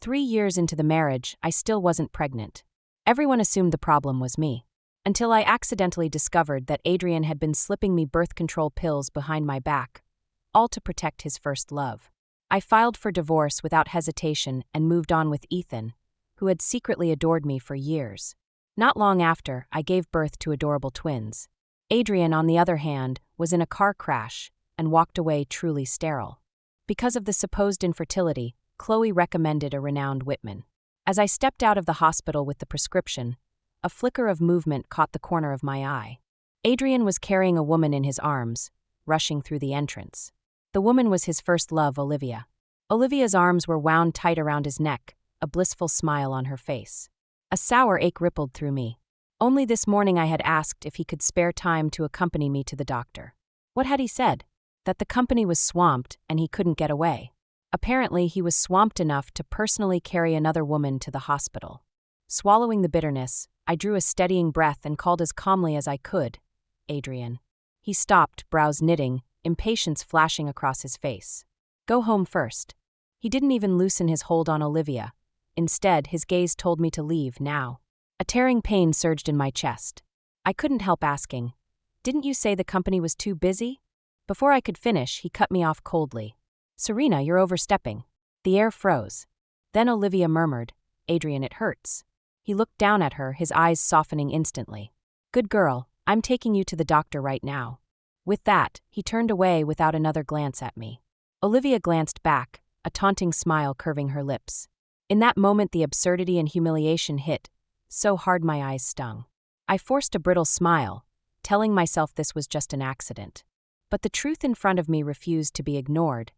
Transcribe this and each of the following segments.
3 years into the marriage, I still wasn't pregnant. Everyone assumed the problem was me. Until I accidentally discovered that Adrienne had been slipping me birth control pills behind my back, all to protect his first love. I filed for divorce without hesitation and moved on with Ethan, who had secretly adored me for years. Not long after, I gave birth to adorable twins. Adrienne, on the other hand, was in a car crash and walked away truly sterile. Because of the supposed infertility, Chloe recommended a renowned Whitman. As I stepped out of the hospital with the prescription, a flicker of movement caught the corner of my eye. Adrienne was carrying a woman in his arms, rushing through the entrance. The woman was his first love, Olivia. Olivia's arms were wound tight around his neck, a blissful smile on her face. A sour ache rippled through me. Only this morning I had asked if he could spare time to accompany me to the doctor. What had he said? That the company was swamped and he couldn't get away. Apparently, he was swamped enough to personally carry another woman to the hospital. Swallowing the bitterness, I drew a steadying breath and called as calmly as I could, "Adrienne." He stopped, brows knitting, impatience flashing across his face. "Go home first." He didn't even loosen his hold on Olivia. Instead, his gaze told me to leave now. A tearing pain surged in my chest. I couldn't help asking, "Didn't you say the company was too busy?" Before I could finish, he cut me off coldly. "Serena, you're overstepping." The air froze. Then Olivia murmured, "Adrienne, it hurts." He looked down at her, his eyes softening instantly. "Good girl, I'm taking you to the doctor right now." With that, he turned away without another glance at me. Olivia glanced back, a taunting smile curving her lips. In that moment, the absurdity and humiliation hit, so hard my eyes stung. I forced a brittle smile, telling myself this was just an accident. But the truth in front of me refused to be ignored.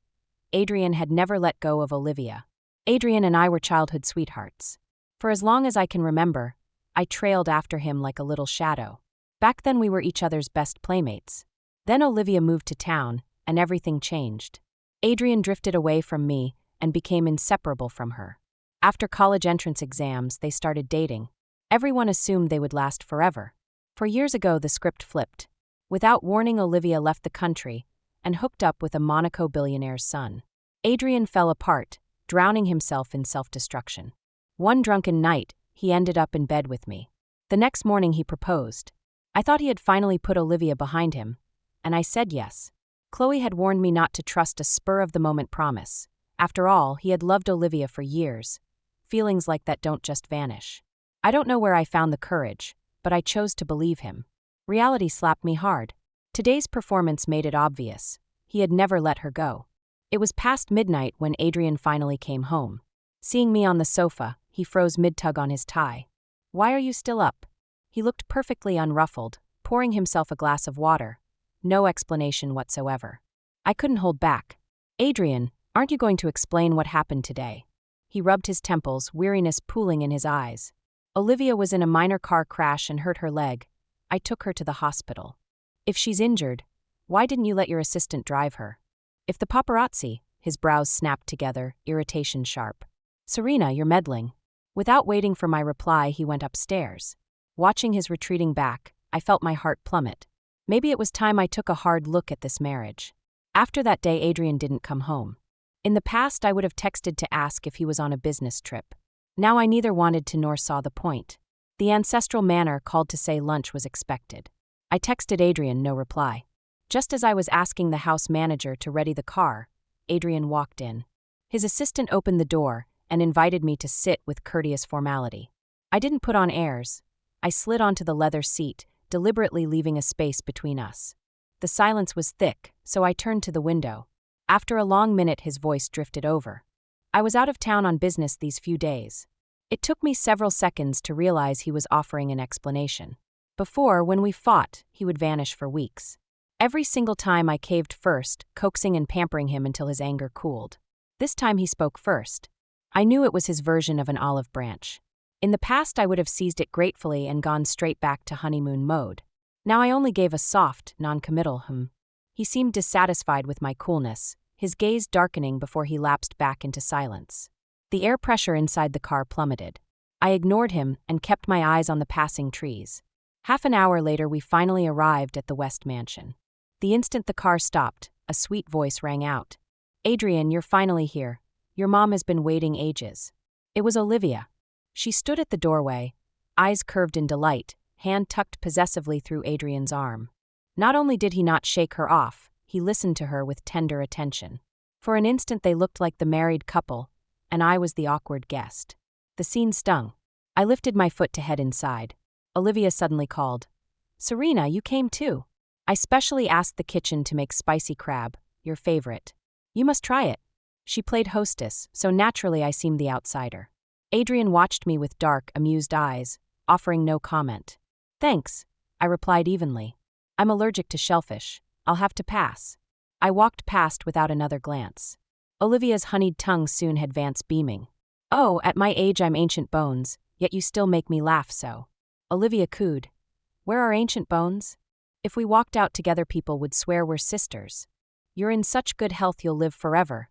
Adrienne had never let go of Olivia. Adrienne and I were childhood sweethearts. For as long as I can remember, I trailed after him like a little shadow. Back then we were each other's best playmates. Then Olivia moved to town, and everything changed. Adrienne drifted away from me and became inseparable from her. After college entrance exams, they started dating. Everyone assumed they would last forever. 4 years ago, the script flipped. Without warning, Olivia left the country and hooked up with a Monaco billionaire's son. Adrienne fell apart, drowning himself in self-destruction. One drunken night, he ended up in bed with me. The next morning, he proposed. I thought he had finally put Olivia behind him, and I said yes. Chloe had warned me not to trust a spur-of-the-moment promise. After all, he had loved Olivia for years. Feelings like that don't just vanish. I don't know where I found the courage, but I chose to believe him. Reality slapped me hard. Today's performance made it obvious. He had never let her go. It was past midnight when Adrienne finally came home. Seeing me on the sofa, he froze mid-tug on his tie. "Why are you still up?" He looked perfectly unruffled, pouring himself a glass of water. No explanation whatsoever. I couldn't hold back. "Adrienne, aren't you going to explain what happened today?" He rubbed his temples, weariness pooling in his eyes. "Olivia was in a minor car crash and hurt her leg. I took her to the hospital. If she's injured, why didn't you let your assistant drive her?" "If the paparazzi," his brows snapped together, irritation sharp. "Serena, you're meddling." Without waiting for my reply, he went upstairs. Watching his retreating back, I felt my heart plummet. Maybe it was time I took a hard look at this marriage. After that day, Adrienne didn't come home. In the past, I would have texted to ask if he was on a business trip. Now I neither wanted to nor saw the point. The ancestral manor called to say lunch was expected. I texted Adrienne, no reply. Just as I was asking the house manager to ready the car, Adrienne walked in. His assistant opened the door and invited me to sit with courteous formality. I didn't put on airs. I slid onto the leather seat, deliberately leaving a space between us. The silence was thick, so I turned to the window. After a long minute, his voice drifted over. "I was out of town on business these few days." It took me several seconds to realize he was offering an explanation. Before, when we fought, he would vanish for weeks. Every single time I caved first, coaxing and pampering him until his anger cooled. This time he spoke first. I knew it was his version of an olive branch. In the past, I would have seized it gratefully and gone straight back to honeymoon mode. Now I only gave a soft, non-committal He seemed dissatisfied with my coolness, his gaze darkening before he lapsed back into silence. The air pressure inside the car plummeted. I ignored him and kept my eyes on the passing trees. Half an hour later, we finally arrived at the West Mansion. The instant the car stopped, a sweet voice rang out. "Adrienne, you're finally here. Your mom has been waiting ages." It was Olivia. She stood at the doorway, eyes curved in delight, hand tucked possessively through Adrienne's arm. Not only did he not shake her off, he listened to her with tender attention. For an instant they looked like the married couple, and I was the awkward guest. The scene stung. I lifted my foot to head inside. Olivia suddenly called, "Serena, you came too. I specially asked the kitchen to make spicy crab, your favorite. You must try it." She played hostess, so naturally I seemed the outsider. Adrienne watched me with dark, amused eyes, offering no comment. "Thanks," I replied evenly. "I'm allergic to shellfish. I'll have to pass." I walked past without another glance. Olivia's honeyed tongue soon had Vance beaming. "Oh, at my age I'm ancient bones, yet you still make me laugh so." Olivia cooed. "Where are ancient bones? If we walked out together people would swear we're sisters. You're in such good health you'll live forever.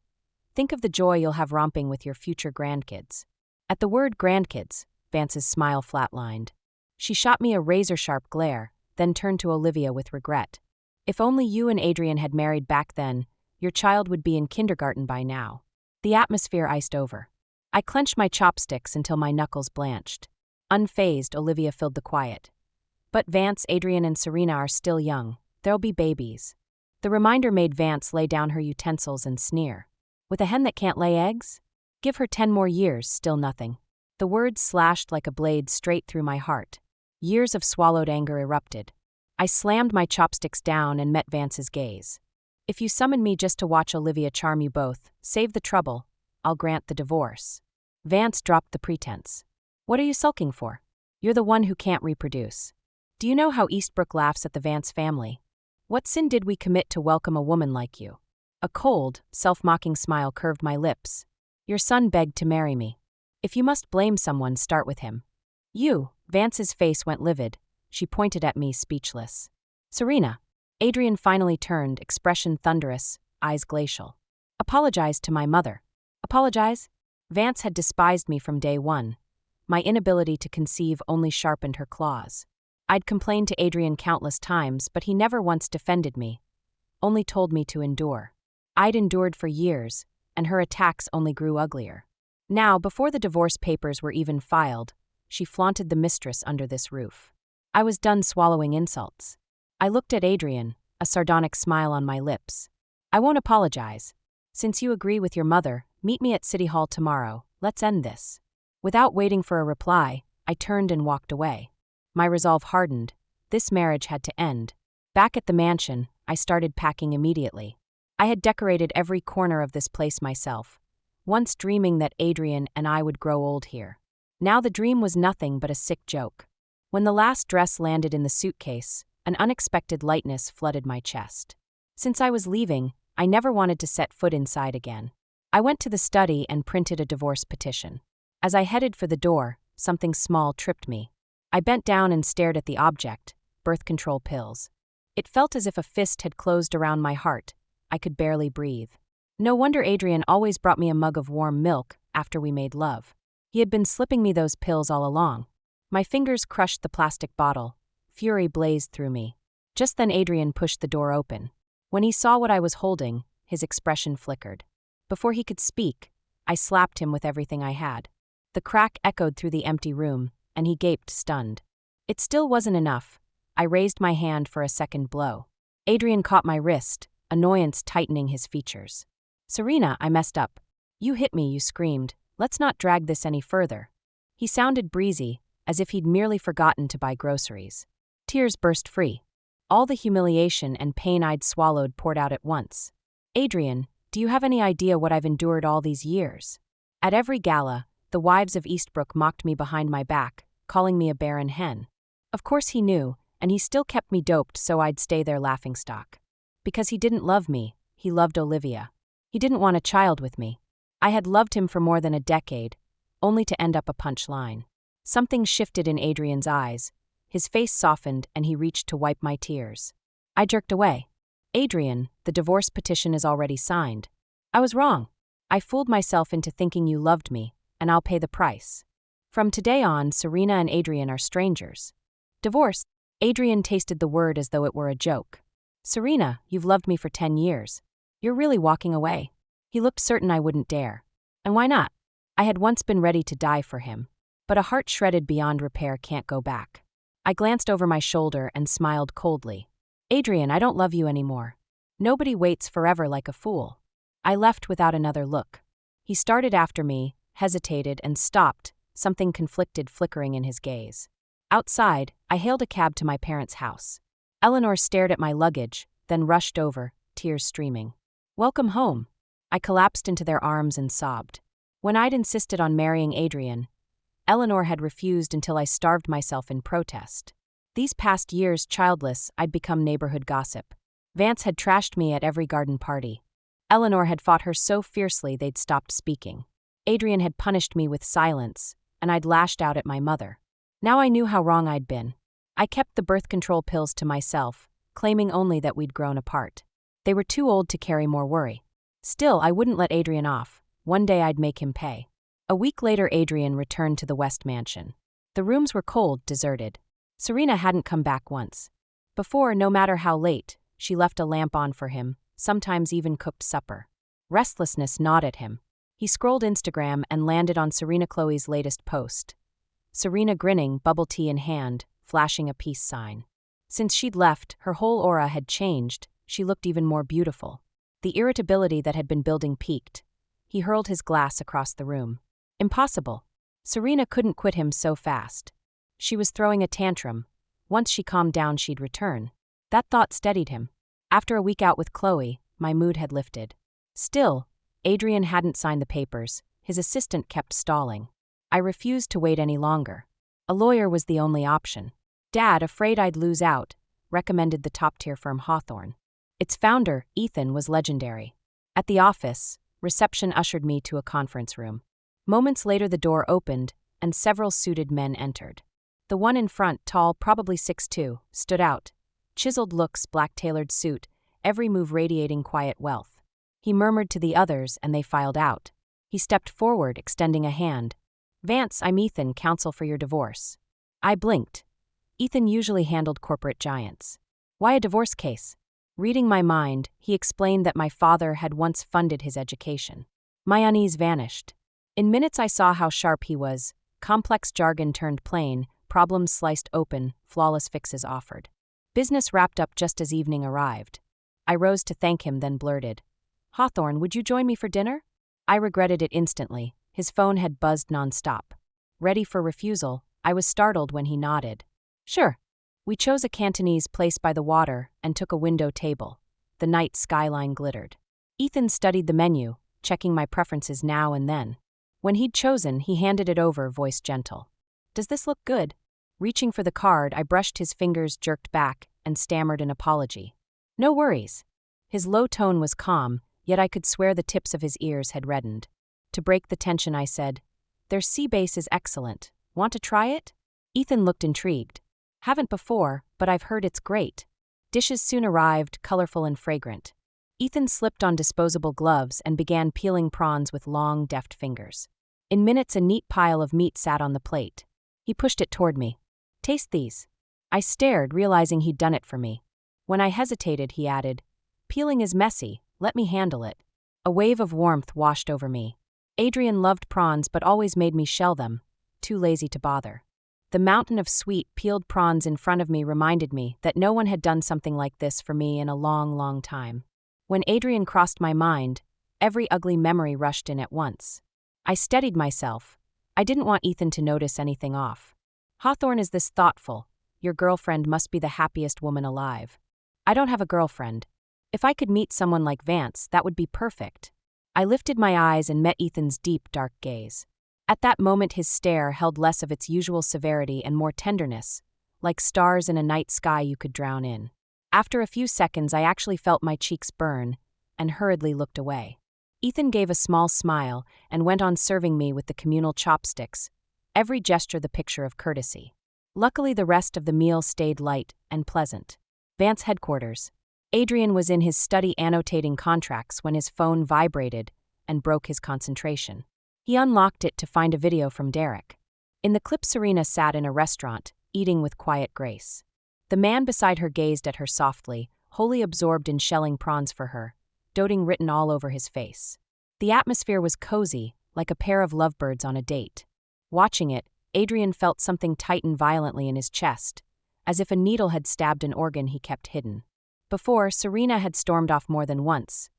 Think of the joy you'll have romping with your future grandkids." At the word grandkids, Vance's smile flatlined. She shot me a razor-sharp glare, then turned to Olivia with regret. "If only you and Adrienne had married back then, your child would be in kindergarten by now." The atmosphere iced over. I clenched my chopsticks until my knuckles blanched. Unfazed, Olivia filled the quiet. "But Vance, Adrienne, and Serena are still young. There'll be babies." The reminder made Vance lay down her utensils and sneer. "With a hen that can't lay eggs? Give her 10 more years, still nothing." The words slashed like a blade straight through my heart. Years of swallowed anger erupted. I slammed my chopsticks down and met Vance's gaze. "If you summon me just to watch Olivia charm you both, save the trouble, I'll grant the divorce." Vance dropped the pretense. "What are you sulking for? You're the one who can't reproduce. Do you know how Eastbrook laughs at the Vance family? What sin did we commit to welcome a woman like you?" A cold, self-mocking smile curved my lips. "Your son begged to marry me. If you must blame someone, start with him." "You." Vance's face went livid. She pointed at me, speechless. "Serena." Adrienne finally turned, expression thunderous, eyes glacial. "Apologize to my mother." "Apologize?" Vance had despised me from day one. My inability to conceive only sharpened her claws. I'd complained to Adrienne countless times, but he never once defended me, only told me to endure. I'd endured for years, and her attacks only grew uglier. Now, before the divorce papers were even filed, she flaunted the mistress under this roof. I was done swallowing insults. I looked at Adrienne, a sardonic smile on my lips. "I won't apologize. Since you agree with your mother, meet me at City Hall tomorrow. Let's end this." Without waiting for a reply, I turned and walked away. My resolve hardened. This marriage had to end. Back at the mansion, I started packing immediately. I had decorated every corner of this place myself, once dreaming that Adrienne and I would grow old here. Now the dream was nothing but a sick joke. When the last dress landed in the suitcase, an unexpected lightness flooded my chest. Since I was leaving, I never wanted to set foot inside again. I went to the study and printed a divorce petition. As I headed for the door, something small tripped me. I bent down and stared at the object, birth control pills. It felt as if a fist had closed around my heart. I could barely breathe. No wonder Adrienne always brought me a mug of warm milk after we made love. He had been slipping me those pills all along. My fingers crushed the plastic bottle. Fury blazed through me. Just then Adrienne pushed the door open. When he saw what I was holding, his expression flickered. Before he could speak, I slapped him with everything I had. The crack echoed through the empty room, and he gaped, stunned. It still wasn't enough. I raised my hand for a second blow. Adrienne caught my wrist, annoyance tightening his features. "Serena," I messed up. "You hit me," you screamed. "Let's not drag this any further." He sounded breezy, as if he'd merely forgotten to buy groceries. Tears burst free. All the humiliation and pain I'd swallowed poured out at once. "Adrienne, do you have any idea what I've endured all these years?" At every gala, the wives of Eastbrook mocked me behind my back, calling me a barren hen. Of course he knew, and he still kept me doped so I'd stay their laughingstock. Because he didn't love me, he loved Olivia. He didn't want a child with me. I had loved him for more than a decade, only to end up a punchline. Something shifted in Adrienne's eyes. His face softened and he reached to wipe my tears. I jerked away. "Adrienne, the divorce petition is already signed." "I was wrong. I fooled myself into thinking you loved me, and I'll pay the price. From today on, Serena and Adrienne are strangers." "Divorce?" Adrienne tasted the word as though it were a joke. "Serena, you've loved me for 10 years. You're really walking away." He looked certain I wouldn't dare. "And why not?" I had once been ready to die for him, but a heart shredded beyond repair can't go back. I glanced over my shoulder and smiled coldly. Adrienne, I don't love you anymore. Nobody waits forever like a fool. I left without another look. He started after me, hesitated, and stopped, something conflicted flickering in his gaze. Outside, I hailed a cab to my parents' house. Eleanor stared at my luggage, then rushed over, tears streaming. Welcome home. I collapsed into their arms and sobbed. When I'd insisted on marrying Adrienne, Eleanor had refused until I starved myself in protest. These past years, childless, I'd become neighborhood gossip. Vance had trashed me at every garden party. Eleanor had fought her so fiercely they'd stopped speaking. Adrienne had punished me with silence, and I'd lashed out at my mother. Now I knew how wrong I'd been. I kept the birth control pills to myself, claiming only that we'd grown apart. They were too old to carry more worry. Still, I wouldn't let Adrienne off. One day I'd make him pay. A week later, Adrienne returned to the West Mansion. The rooms were cold, deserted. Serena hadn't come back once. Before, no matter how late, she left a lamp on for him, sometimes even cooked supper. Restlessness gnawed at him. He scrolled Instagram and landed on Serena Chloe's latest post. Serena grinning, bubble tea in hand, flashing a peace sign. Since she'd left, her whole aura had changed. She looked even more beautiful. The irritability that had been building peaked. He hurled his glass across the room. Impossible. Serena couldn't quit him so fast. She was throwing a tantrum. Once she calmed down, she'd return. That thought steadied him. After a week out with Chloe, my mood had lifted. Still, Adrienne hadn't signed the papers. His assistant kept stalling. I refused to wait any longer. A lawyer was the only option. Dad, afraid I'd lose out, recommended the top-tier firm Hawthorne. Its founder, Ethan, was legendary. At the office, reception ushered me to a conference room. Moments later, the door opened, and several suited men entered. The one in front, tall, probably 6'2", stood out. Chiseled looks, black-tailored suit, every move radiating quiet wealth. He murmured to the others, and they filed out. He stepped forward, extending a hand. Vance, I'm Ethan, counsel for your divorce. I blinked. Ethan usually handled corporate giants. Why a divorce case? Reading my mind, he explained that my father had once funded his education. My unease vanished. In minutes I saw how sharp he was. Complex jargon turned plain, problems sliced open, flawless fixes offered. Business wrapped up just as evening arrived. I rose to thank him, then blurted, Hawthorne, would you join me for dinner? I regretted it instantly. His phone had buzzed nonstop. Ready for refusal, I was startled when he nodded. Sure. We chose a Cantonese place by the water and took a window table. The night skyline glittered. Ethan studied the menu, checking my preferences now and then. When he'd chosen, he handed it over, voice gentle. Does this look good? Reaching for the card, I brushed his fingers, jerked back, and stammered an apology. No worries. His low tone was calm, yet I could swear the tips of his ears had reddened. To break the tension, I said, Their sea base is excellent. Want to try it? Ethan looked intrigued. Haven't before, but I've heard it's great. Dishes soon arrived, colorful and fragrant. Ethan slipped on disposable gloves and began peeling prawns with long, deft fingers. In minutes, a neat pile of meat sat on the plate. He pushed it toward me. Taste these. I stared, realizing he'd done it for me. When I hesitated, he added, Peeling is messy, let me handle it. A wave of warmth washed over me. Adrienne loved prawns but always made me shell them, too lazy to bother. The mountain of sweet, peeled prawns in front of me reminded me that no one had done something like this for me in a long, long time. When Adrienne crossed my mind, every ugly memory rushed in at once. I steadied myself. I didn't want Ethan to notice anything off. Hawthorne is this thoughtful. Your girlfriend must be the happiest woman alive. I don't have a girlfriend. If I could meet someone like Vance, that would be perfect. I lifted my eyes and met Ethan's deep, dark gaze. At that moment, his stare held less of its usual severity and more tenderness, like stars in a night sky you could drown in. After a few seconds, I actually felt my cheeks burn and hurriedly looked away. Ethan gave a small smile and went on serving me with the communal chopsticks, every gesture the picture of courtesy. Luckily, the rest of the meal stayed light and pleasant. Vance headquarters. Adrienne was in his study annotating contracts when his phone vibrated and broke his concentration. He unlocked it to find a video from Derek. In the clip, Serena sat in a restaurant, eating with quiet grace. The man beside her gazed at her softly, wholly absorbed in shelling prawns for her, doting written all over his face. The atmosphere was cozy, like a pair of lovebirds on a date. Watching it, Adrienne felt something tighten violently in his chest, as if a needle had stabbed an organ he kept hidden. Before, Serena had stormed off more than once.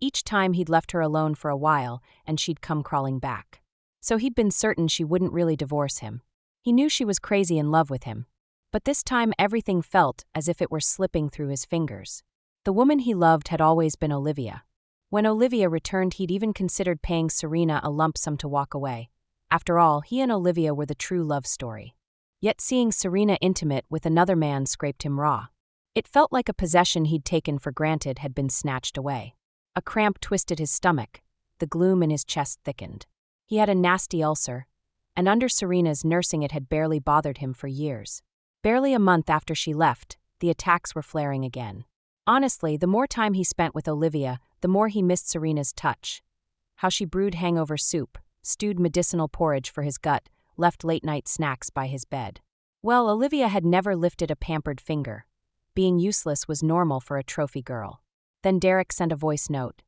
Each time he'd left her alone for a while, and she'd come crawling back. So he'd been certain she wouldn't really divorce him. He knew she was crazy in love with him. But this time everything felt as if it were slipping through his fingers. The woman he loved had always been Olivia. When Olivia returned, he'd even considered paying Serena a lump sum to walk away. After all, he and Olivia were the true love story. Yet seeing Serena intimate with another man scraped him raw. It felt like a possession he'd taken for granted had been snatched away. A cramp twisted his stomach, the gloom in his chest thickened. He had a nasty ulcer, and under Serena's nursing it had barely bothered him for years. Barely a month after she left, the attacks were flaring again. Honestly, the more time he spent with Olivia, the more he missed Serena's touch. How she brewed hangover soup, stewed medicinal porridge for his gut, left late-night snacks by his bed. Well, Olivia had never lifted a pampered finger. Being useless was normal for a trophy girl. Then Derek sent a voice note.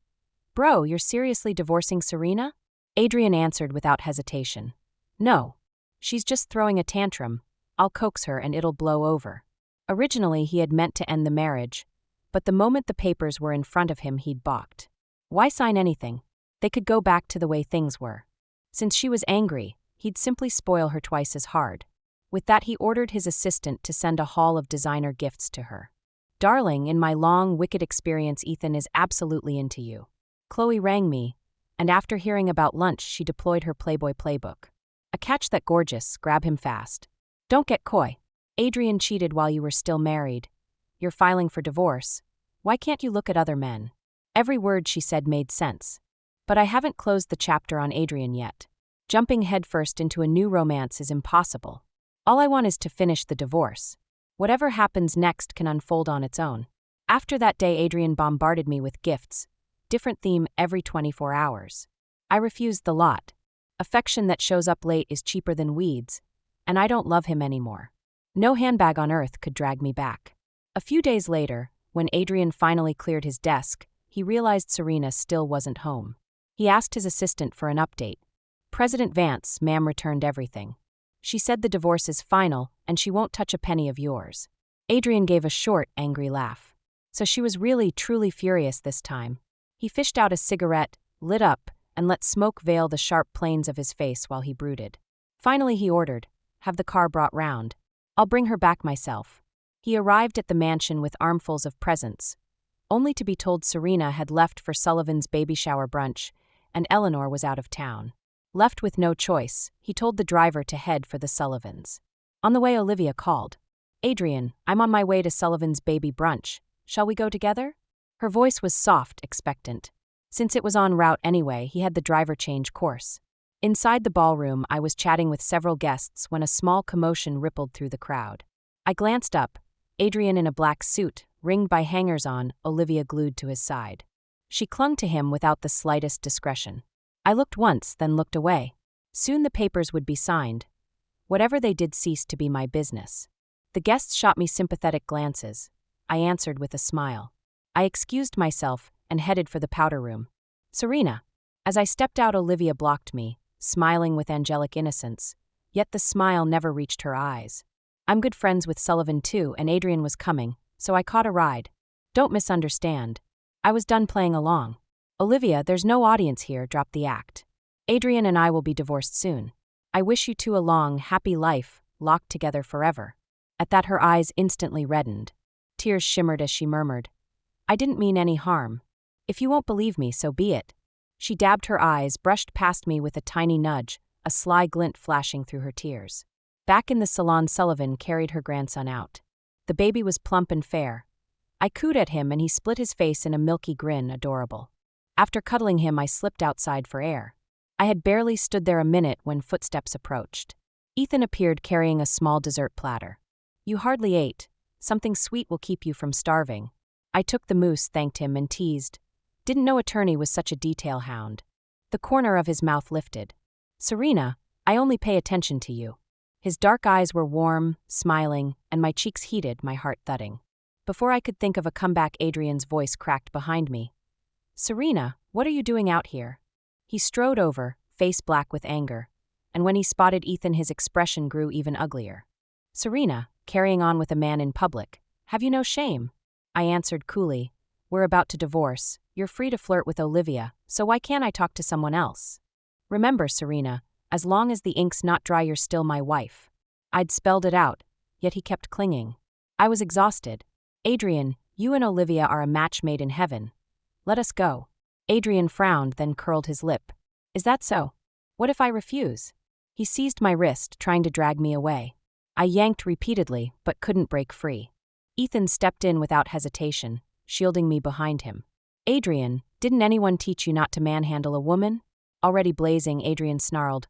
"Bro, you're seriously divorcing Serena?" Adrienne answered without hesitation. "No. She's just throwing a tantrum. I'll coax her and it'll blow over." Originally, he had meant to end the marriage, but the moment the papers were in front of him, he'd balked. Why sign anything? They could go back to the way things were. Since she was angry, he'd simply spoil her twice as hard. With that, he ordered his assistant to send a haul of designer gifts to her. "Darling, in my long, wicked experience, Ethan is absolutely into you." Chloe rang me, and after hearing about lunch, she deployed her Playboy playbook. "A catch that gorgeous, grab him fast. Don't get coy. Adrienne cheated while you were still married. You're filing for divorce. Why can't you look at other men?" Every word she said made sense. But I haven't closed the chapter on Adrienne yet. Jumping headfirst into a new romance is impossible. All I want is to finish the divorce. Whatever happens next can unfold on its own. After that day, Adrienne bombarded me with gifts, different theme every 24 hours. I refused the lot. Affection that shows up late is cheaper than weeds, and I don't love him anymore. No handbag on earth could drag me back. A few days later, when Adrienne finally cleared his desk, he realized Serena still wasn't home. He asked his assistant for an update. "President Vance, ma'am, returned everything. She said the divorce is final, and she won't touch a penny of yours." Adrienne gave a short, angry laugh. So she was really, truly furious this time. He fished out a cigarette, lit up, and let smoke veil the sharp planes of his face while he brooded. Finally he ordered, "Have the car brought round. I'll bring her back myself." He arrived at the mansion with armfuls of presents, only to be told Serena had left for Sullivan's baby shower brunch, and Eleanor was out of town. Left with no choice, he told the driver to head for the Sullivans. On the way, Olivia called. "Adrienne, I'm on my way to Sullivan's baby brunch. Shall we go together?" Her voice was soft, expectant. Since it was en route anyway, he had the driver change course. Inside the ballroom, I was chatting with several guests when a small commotion rippled through the crowd. I glanced up. Adrienne in a black suit, ringed by hangers-on, Olivia glued to his side. She clung to him without the slightest discretion. I looked once, then looked away. Soon the papers would be signed. Whatever they did ceased to be my business. The guests shot me sympathetic glances. I answered with a smile. I excused myself and headed for the powder room. "Serena." As I stepped out, Olivia blocked me, smiling with angelic innocence, yet the smile never reached her eyes. "I'm good friends with Sullivan too, and Adrienne was coming, so I caught a ride. Don't misunderstand. I was done playing along." "Olivia, there's no audience here, drop the act. Adrienne and I will be divorced soon. I wish you two a long, happy life, locked together forever." At that her eyes instantly reddened. Tears shimmered as she murmured, "I didn't mean any harm. If you won't believe me, so be it." She dabbed her eyes, brushed past me with a tiny nudge, a sly glint flashing through her tears. Back in the salon, Sullivan carried her grandson out. The baby was plump and fair. I cooed at him and he split his face in a milky grin, adorable. After cuddling him, I slipped outside for air. I had barely stood there a minute when footsteps approached. Ethan appeared carrying a small dessert platter. "You hardly ate. Something sweet will keep you from starving." I took the mousse, thanked him, and teased. Didn't know attorney was such a detail hound. The corner of his mouth lifted. "Serena, I only pay attention to you." His dark eyes were warm, smiling, and my cheeks heated, my heart thudding. Before I could think of a comeback, Adrienne's voice cracked behind me. "Serena, what are you doing out here?" He strode over, face black with anger, and when he spotted Ethan, his expression grew even uglier. "Serena, carrying on with a man in public. Have you no shame?" I answered coolly. "We're about to divorce. You're free to flirt with Olivia, so why can't I talk to someone else? Remember, Serena, as long as the ink's not dry, you're still my wife." I'd spelled it out, yet he kept clinging. I was exhausted. "Adrienne, you and Olivia are a match made in heaven. Let us go." Adrienne frowned, then curled his lip. "Is that so? What if I refuse?" He seized my wrist, trying to drag me away. I yanked repeatedly, but couldn't break free. Ethan stepped in without hesitation, shielding me behind him. "Adrienne, didn't anyone teach you not to manhandle a woman?" Already blazing, Adrienne snarled.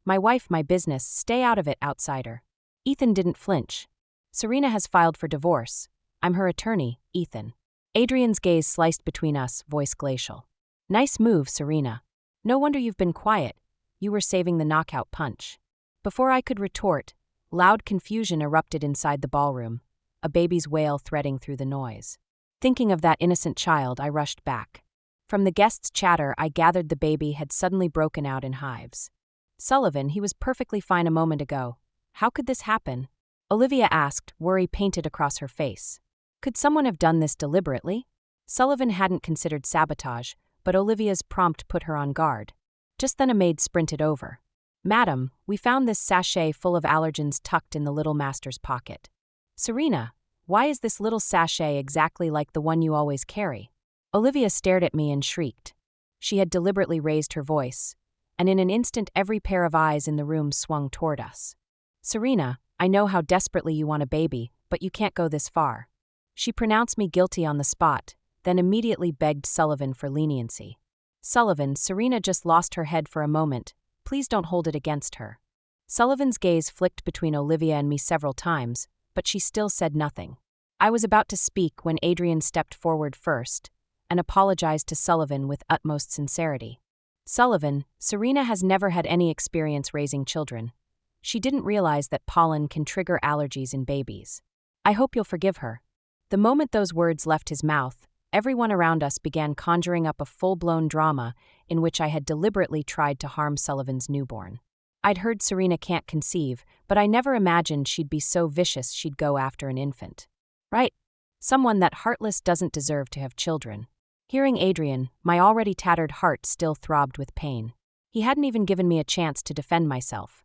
"My wife, my business, stay out of it, outsider." Ethan didn't flinch. "Serena has filed for divorce. I'm her attorney, Ethan." Adrienne's gaze sliced between us, voice glacial. "Nice move, Serena. No wonder you've been quiet. You were saving the knockout punch." Before I could retort, loud confusion erupted inside the ballroom, a baby's wail threading through the noise. Thinking of that innocent child, I rushed back. From the guests' chatter, I gathered the baby had suddenly broken out in hives. "Sullivan, he was perfectly fine a moment ago. How could this happen?" Olivia asked, worry painted across her face. Could someone have done this deliberately? Sullivan hadn't considered sabotage, but Olivia's prompt put her on guard. Just then a maid sprinted over. "Madam, we found this sachet full of allergens tucked in the little master's pocket." "Serena, why is this little sachet exactly like the one you always carry?" Olivia stared at me and shrieked. She had deliberately raised her voice, and in an instant every pair of eyes in the room swung toward us. "Serena, I know how desperately you want a baby, but you can't go this far." She pronounced me guilty on the spot, then immediately begged Sullivan for leniency. "Sullivan, Serena just lost her head for a moment. Please don't hold it against her." Sullivan's gaze flicked between Olivia and me several times, but she still said nothing. I was about to speak when Adrienne stepped forward first and apologized to Sullivan with utmost sincerity. "Sullivan, Serena has never had any experience raising children. She didn't realize that pollen can trigger allergies in babies. I hope you'll forgive her." The moment those words left his mouth, everyone around us began conjuring up a full-blown drama in which I had deliberately tried to harm Sullivan's newborn. I'd heard Serena can't conceive, but I never imagined she'd be so vicious she'd go after an infant. Right? Someone that heartless doesn't deserve to have children. Hearing Adrienne, my already tattered heart still throbbed with pain. He hadn't even given me a chance to defend myself.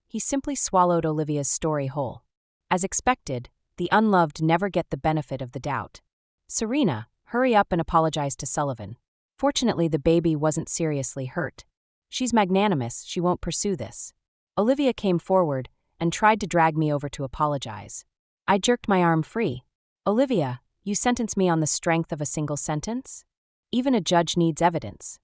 He simply swallowed Olivia's story whole. As expected, the unloved never get the benefit of the doubt. "Serena, hurry up and apologize to Sullivan. Fortunately, the baby wasn't seriously hurt. She's magnanimous, she won't pursue this." Olivia came forward and tried to drag me over to apologize. I jerked my arm free. "Olivia, you sentence me on the strength of a single sentence? Even a judge needs evidence."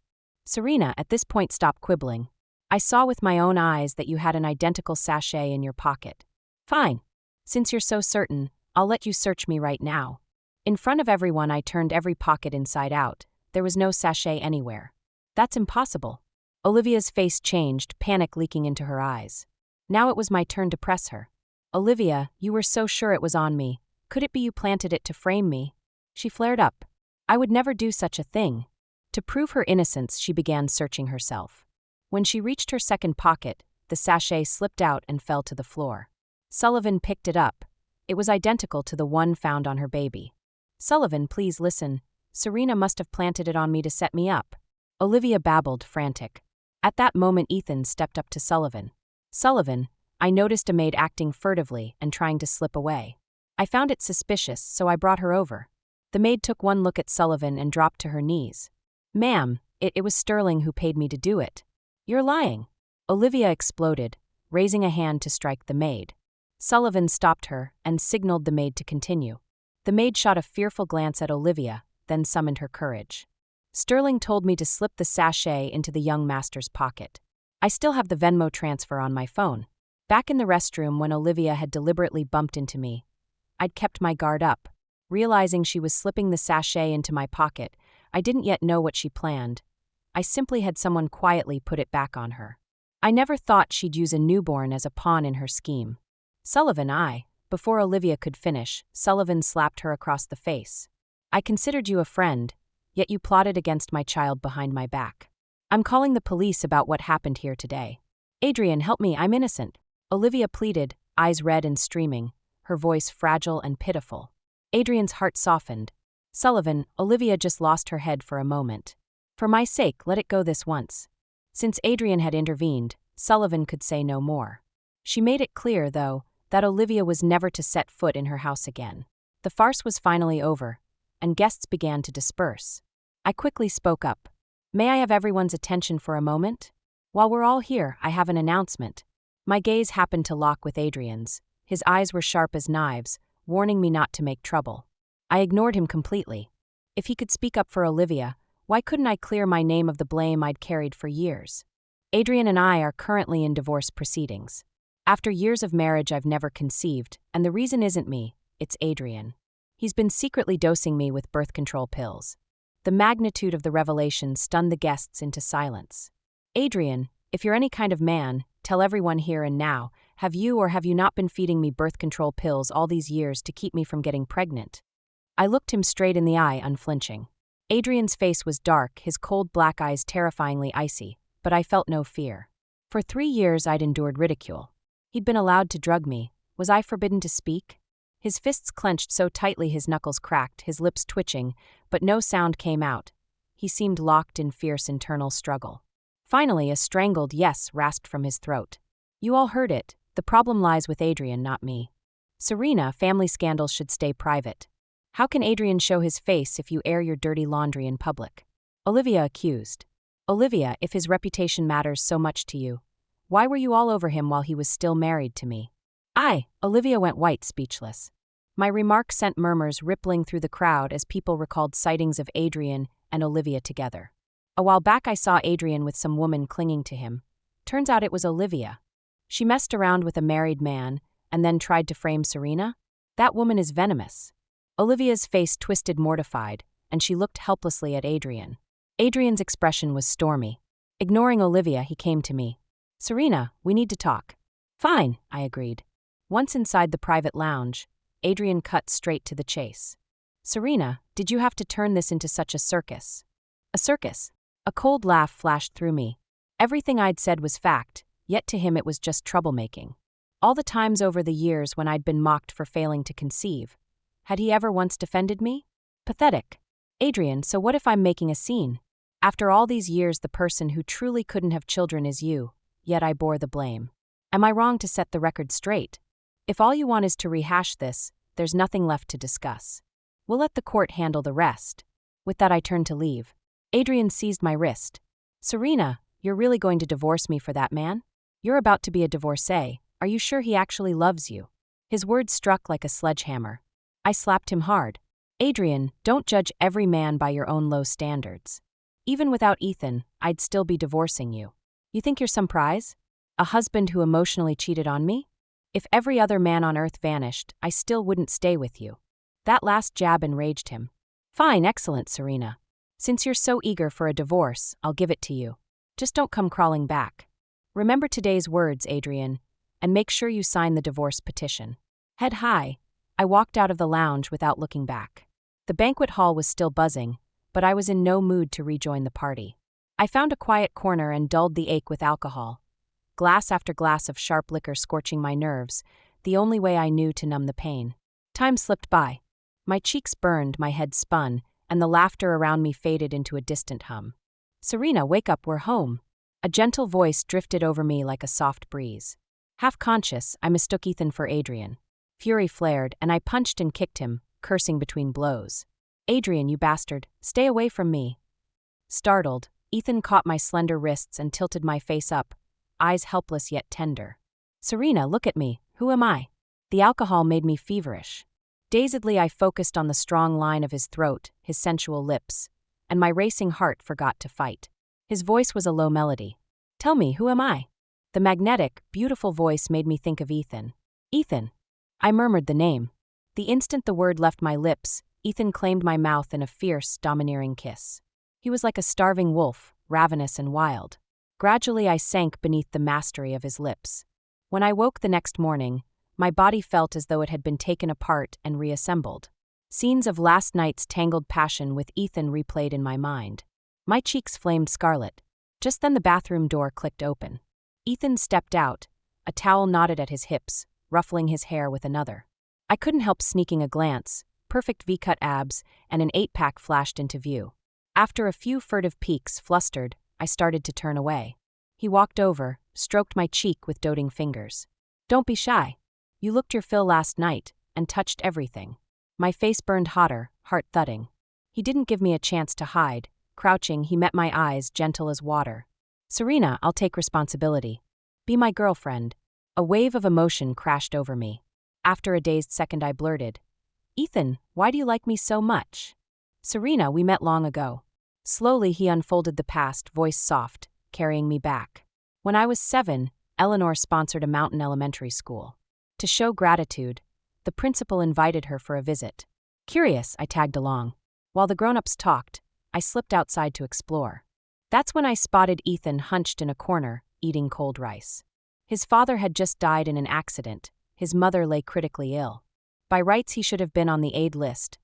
"Serena, at this point stop quibbling. I saw with my own eyes that you had an identical sachet in your pocket." "Fine. Since you're so certain, I'll let you search me right now." In front of everyone, I turned every pocket inside out. There was no sachet anywhere. "That's impossible." Olivia's face changed, panic leaking into her eyes. Now it was my turn to press her. "Olivia, you were so sure it was on me. Could it be you planted it to frame me?" She flared up. "I would never do such a thing." To prove her innocence, she began searching herself. When she reached her second pocket, the sachet slipped out and fell to the floor. Sullivan picked it up. It was identical to the one found on her baby. "Sullivan, please listen. Serena must have planted it on me to set me up." Olivia babbled, frantic. At that moment, Ethan stepped up to Sullivan. "Sullivan, I noticed a maid acting furtively and trying to slip away. I found it suspicious, so I brought her over." The maid took one look at Sullivan and dropped to her knees. "Ma'am, it was Sterling who paid me to do it." "You're lying." Olivia exploded, raising a hand to strike the maid. Sullivan stopped her and signaled the maid to continue. The maid shot a fearful glance at Olivia, then summoned her courage. "Sterling told me to slip the sachet into the young master's pocket. I still have the Venmo transfer on my phone." Back in the restroom, when Olivia had deliberately bumped into me, I'd kept my guard up. Realizing she was slipping the sachet into my pocket, I didn't yet know what she planned. I simply had someone quietly put it back on her. I never thought she'd use a newborn as a pawn in her scheme. "Sullivan, Before Olivia could finish, Sullivan slapped her across the face. "I considered you a friend, yet you plotted against my child behind my back." I'm calling the police about what happened here today. Adrienne, help me, I'm innocent. Olivia pleaded, eyes red and streaming, her voice fragile and pitiful. Adrienne's heart softened. Sullivan, Olivia just lost her head for a moment. For my sake, let it go this once. Since Adrienne had intervened, Sullivan could say no more. She made it clear, though, that Olivia was never to set foot in her house again. The farce was finally over, and guests began to disperse. I quickly spoke up. May I have everyone's attention for a moment? While we're all here, I have an announcement. My gaze happened to lock with Adrienne's. His eyes were sharp as knives, warning me not to make trouble. I ignored him completely. If he could speak up for Olivia, why couldn't I clear my name of the blame I'd carried for years? Adrienne and I are currently in divorce proceedings. After years of marriage I've never conceived, and the reason isn't me, it's Adrienne. He's been secretly dosing me with birth control pills. The magnitude of the revelation stunned the guests into silence. Adrienne, if you're any kind of man, tell everyone here and now, have you or have you not been feeding me birth control pills all these years to keep me from getting pregnant? I looked him straight in the eye, unflinching. Adrienne's face was dark, his cold black eyes terrifyingly icy, but I felt no fear. For 3 years I'd endured ridicule. He'd been allowed to drug me. Was I forbidden to speak? His fists clenched so tightly his knuckles cracked, his lips twitching, but no sound came out. He seemed locked in fierce internal struggle. Finally, a strangled yes rasped from his throat. You all heard it. The problem lies with Adrienne, not me. Serena, family scandals should stay private. How can Adrienne show his face if you air your dirty laundry in public? Olivia accused. Olivia, if his reputation matters so much to you, why were you all over him while he was still married to me? Olivia went white, speechless. My remark sent murmurs rippling through the crowd as people recalled sightings of Adrienne and Olivia together. A while back I saw Adrienne with some woman clinging to him. Turns out it was Olivia. She messed around with a married man and then tried to frame Serena? That woman is venomous. Olivia's face twisted mortified, and she looked helplessly at Adrienne. Adrienne's expression was stormy. Ignoring Olivia, he came to me. Serena, we need to talk. Fine, I agreed. Once inside the private lounge, Adrienne cut straight to the chase. Serena, did you have to turn this into such a circus? A circus? A cold laugh flashed through me. Everything I'd said was fact, yet to him it was just troublemaking. All the times over the years when I'd been mocked for failing to conceive. Had he ever once defended me? Pathetic. Adrienne, so what if I'm making a scene? After all these years, the person who truly couldn't have children is you, yet I bore the blame. Am I wrong to set the record straight? If all you want is to rehash this, there's nothing left to discuss. We'll let the court handle the rest. With that I turned to leave. Adrienne seized my wrist. Serena, you're really going to divorce me for that man? You're about to be a divorcee. Are you sure he actually loves you? His words struck like a sledgehammer. I slapped him hard. Adrienne, don't judge every man by your own low standards. Even without Ethan, I'd still be divorcing you. You think you're some prize? A husband who emotionally cheated on me? If every other man on earth vanished, I still wouldn't stay with you. That last jab enraged him. Fine, excellent, Serena. Since you're so eager for a divorce, I'll give it to you. Just don't come crawling back. Remember today's words, Adrienne, and make sure you sign the divorce petition. Head high, I walked out of the lounge without looking back. The banquet hall was still buzzing, but I was in no mood to rejoin the party. I found a quiet corner and dulled the ache with alcohol. Glass after glass of sharp liquor scorching my nerves, the only way I knew to numb the pain. Time slipped by. My cheeks burned, my head spun, and the laughter around me faded into a distant hum. Serena, wake up, we're home. A gentle voice drifted over me like a soft breeze. Half conscious, I mistook Ethan for Adrienne. Fury flared, and I punched and kicked him, cursing between blows. Adrienne, you bastard, stay away from me. Startled, Ethan caught my slender wrists and tilted my face up, eyes helpless yet tender. Serena, look at me, who am I? The alcohol made me feverish. Dazedly I focused on the strong line of his throat, his sensual lips, and my racing heart forgot to fight. His voice was a low melody. Tell me, who am I? The magnetic, beautiful voice made me think of Ethan. Ethan. I murmured the name. The instant the word left my lips, Ethan claimed my mouth in a fierce, domineering kiss. He was like a starving wolf, ravenous and wild. Gradually I sank beneath the mastery of his lips. When I woke the next morning, my body felt as though it had been taken apart and reassembled. Scenes of last night's tangled passion with Ethan replayed in my mind. My cheeks flamed scarlet. Just then the bathroom door clicked open. Ethan stepped out, a towel knotted at his hips, ruffling his hair with another. I couldn't help sneaking a glance. Perfect V-cut abs and an 8-pack flashed into view. After a few furtive peeks, flustered, I started to turn away. He walked over, stroked my cheek with doting fingers. "Don't be shy. You looked your fill last night and touched everything." My face burned hotter, heart thudding. He didn't give me a chance to hide. Crouching, he met my eyes, gentle as water. "Serena, I'll take responsibility. Be my girlfriend." A wave of emotion crashed over me. After a dazed second, I blurted, "Ethan, why do you like me so much?" "Serena, we met long ago." Slowly he unfolded the past, voice soft, carrying me back. "When I was 7, Eleanor sponsored a mountain elementary school. To show gratitude, the principal invited her for a visit. Curious, I tagged along. While the grown-ups talked, I slipped outside to explore. That's when I spotted Ethan hunched in a corner, eating cold rice. His father had just died in an accident. His mother lay critically ill. By rights he should have been on the aid list,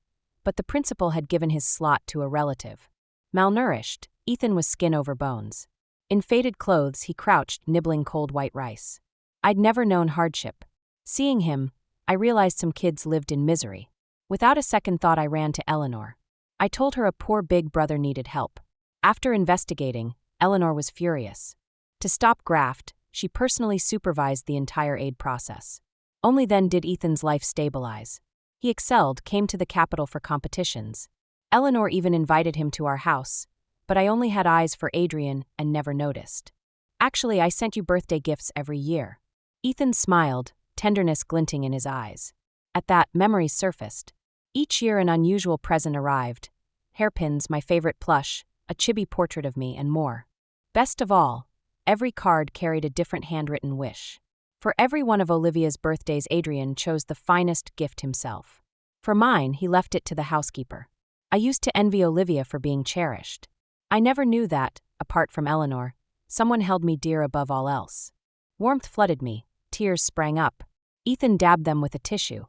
but the principal had given his slot to a relative. Malnourished, Ethan was skin over bones. In faded clothes, he crouched, nibbling cold white rice. I'd never known hardship. Seeing him, I realized some kids lived in misery. Without a second thought, I ran to Eleanor. I told her a poor big brother needed help. After investigating, Eleanor was furious. To stop graft, she personally supervised the entire aid process. Only then did Ethan's life stabilize. He excelled, came to the capital for competitions. Eleanor even invited him to our house, but I only had eyes for Adrienne and never noticed. "Actually, I sent you birthday gifts every year." Ethan smiled, tenderness glinting in his eyes. At that, memories surfaced. Each year an unusual present arrived. Hairpins, my favorite plush, a chibi portrait of me, and more. Best of all, every card carried a different handwritten wish. For every one of Olivia's birthdays, Adrienne chose the finest gift himself. For mine, he left it to the housekeeper. I used to envy Olivia for being cherished. I never knew that, apart from Eleanor, someone held me dear above all else. Warmth flooded me, tears sprang up. Ethan dabbed them with a tissue.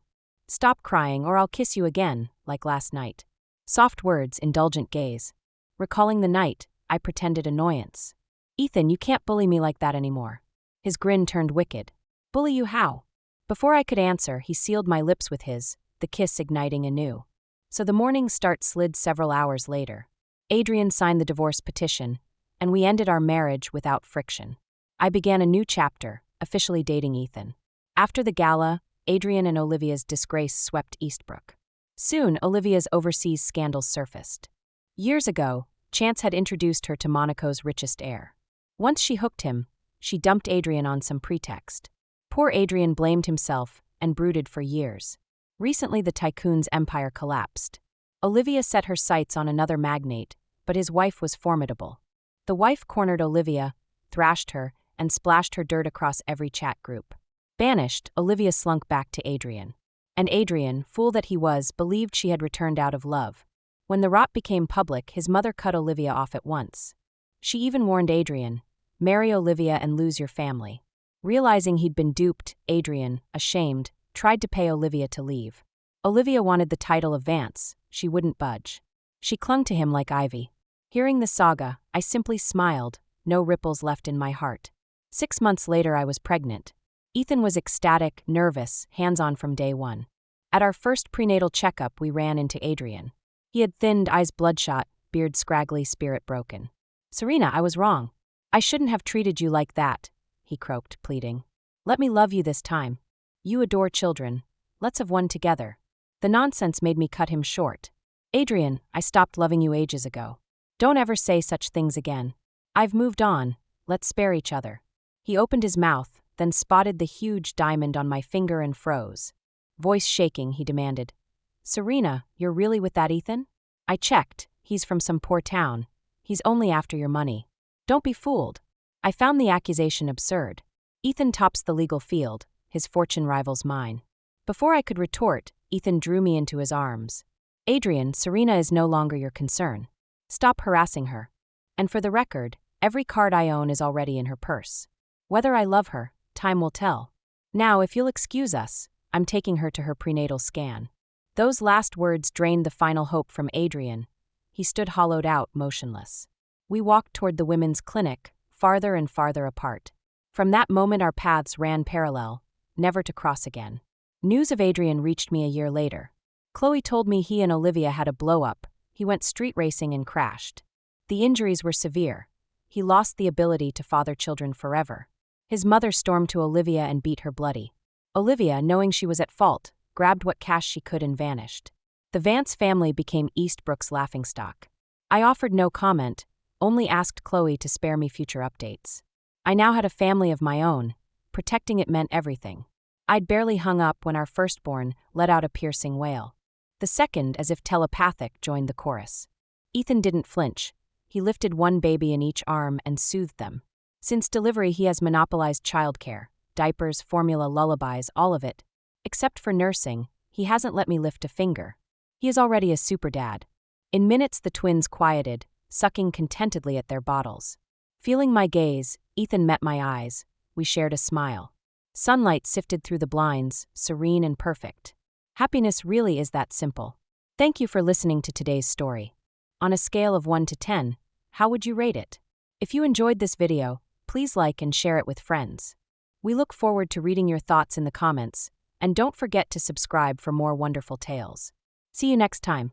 "Stop crying or I'll kiss you again, like last night." Soft words, indulgent gaze. Recalling the night, I pretended annoyance. "Ethan, you can't bully me like that anymore." His grin turned wicked. "Bully you how?" Before I could answer, he sealed my lips with his, the kiss igniting anew. So the morning's start slid several hours later. Adrienne signed the divorce petition, and we ended our marriage without friction. I began a new chapter, officially dating Ethan. After the gala, Adrienne and Olivia's disgrace swept Eastbrook. Soon, Olivia's overseas scandals surfaced. Years ago, chance had introduced her to Monaco's richest heir. Once she hooked him, she dumped Adrienne on some pretext. Poor Adrienne blamed himself and brooded for years. Recently, the tycoon's empire collapsed. Olivia set her sights on another magnate, but his wife was formidable. The wife cornered Olivia, thrashed her, and splashed her dirt across every chat group. Banished, Olivia slunk back to Adrienne. And Adrienne, fool that he was, believed she had returned out of love. When the rot became public, his mother cut Olivia off at once. She even warned Adrienne, "Marry Olivia and lose your family." Realizing he'd been duped, Adrienne, ashamed, tried to pay Olivia to leave. Olivia wanted the title of Vance. She wouldn't budge. She clung to him like ivy. Hearing the saga, I simply smiled, no ripples left in my heart. 6 months later, I was pregnant. Ethan was ecstatic, nervous, hands-on from day one. At our first prenatal checkup, we ran into Adrienne. He had thinned, eyes bloodshot, beard scraggly, spirit broken. "Serena, I was wrong. I shouldn't have treated you like that," he croaked, pleading. "Let me love you this time. You adore children. Let's have one together." The nonsense made me cut him short. "Adrienne, I stopped loving you ages ago. Don't ever say such things again. I've moved on. Let's spare each other." He opened his mouth, then spotted the huge diamond on my finger and froze. Voice shaking, he demanded, "Serena, you're really with that Ethan?" I checked. He's from some poor town. He's only after your money. Don't be fooled. I found the accusation absurd. Ethan tops the legal field. His fortune rivals mine. Before I could retort, Ethan drew me into his arms. "Adrienne, Serena is no longer your concern. Stop harassing her. And for the record, every card I own is already in her purse. Whether I love her, time will tell. Now, if you'll excuse us, I'm taking her to her prenatal scan." Those last words drained the final hope from Adrienne. He stood hollowed out, motionless. We walked toward the women's clinic, farther and farther apart. From that moment our paths ran parallel, never to cross again. News of Adrienne reached me a year later. Chloe told me he and Olivia had a blow-up. He went street racing and crashed. The injuries were severe. He lost the ability to father children forever. His mother stormed to Olivia and beat her bloody. Olivia, knowing she was at fault, grabbed what cash she could and vanished. The Vance family became Eastbrook's laughingstock. I offered no comment, only asked Chloe to spare me future updates. I now had a family of my own. Protecting it meant everything. I'd barely hung up when our firstborn let out a piercing wail. The second, as if telepathic, joined the chorus. Ethan didn't flinch. He lifted one baby in each arm and soothed them. Since delivery, he has monopolized childcare, diapers, formula, lullabies, all of it. Except for nursing, he hasn't let me lift a finger. He is already a super dad. In minutes, the twins quieted, sucking contentedly at their bottles. Feeling my gaze, Ethan met my eyes. We shared a smile. Sunlight sifted through the blinds, serene and perfect. Happiness really is that simple. Thank you for listening to today's story. On a scale of 1 to 10, how would you rate it? If you enjoyed this video, please like and share it with friends. We look forward to reading your thoughts in the comments, and don't forget to subscribe for more wonderful tales. See you next time.